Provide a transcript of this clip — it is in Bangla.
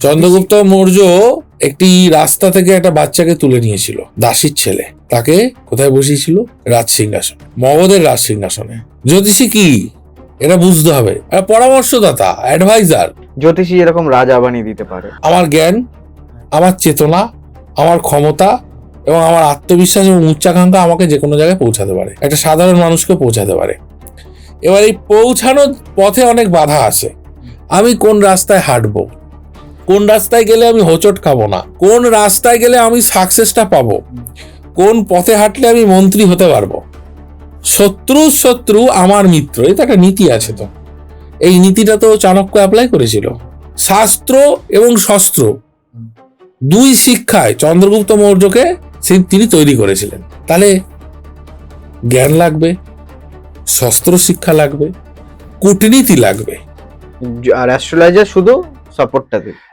চন্দ্রগুপ্ত মৌর্য একটি রাস্তা থেকে একটা বাচ্চাকে তুলে নিয়েছিল, দাসীর ছেলে, তাকে কোথায় বসিয়েছিল? রাজসিংহাসনে, মগধের রাজসিংহাসনে। জ্যোতিষী কি? এটা বুঝতে হবে। পরামর্শদাতা, অ্যাডভাইজার। জ্যোতিষী এরকম রাজা বানিয়ে দিতে পারে। আমার জ্ঞান, আমার চেতনা, আমার ক্ষমতা এবং আমার আত্মবিশ্বাস এবং উচ্চাকাঙ্ক্ষা আমাকে যে কোনো জায়গায় পৌঁছাতে পারে, একটা সাধারণ মানুষকে পৌঁছাতে পারে। এবার এই পৌঁছানোর পথে অনেক বাধা আছে। আমি কোন রাস্তায় হাঁটবো, কোন রাস্তায় গেলে আমি হোঁচট খাবো না, কোন রাস্তায় গেলে আমি সাকসেসটা পাবো, কোন পথে হাঁটলে আমি মন্ত্রী হতে পারবো। শত্রু আমার মিত্র, এটা একটা নীতি আছে। তো এই নীতিটা তো চাণক্য অ্যাপ্লাই করেছিল। শাস্ত্র এবং শস্ত্র দুই শিক্ষায় চন্দ্রগুপ্ত মৌর্যকে তিনি তৈরি করেছিলেন। তাহলে জ্ঞান লাগবে, শস্ত্র শিক্ষা লাগবে, কূটনীতি লাগবে, আর অ্যাস্ট্রোলজার শুধু সাপোর্টটা দেবে।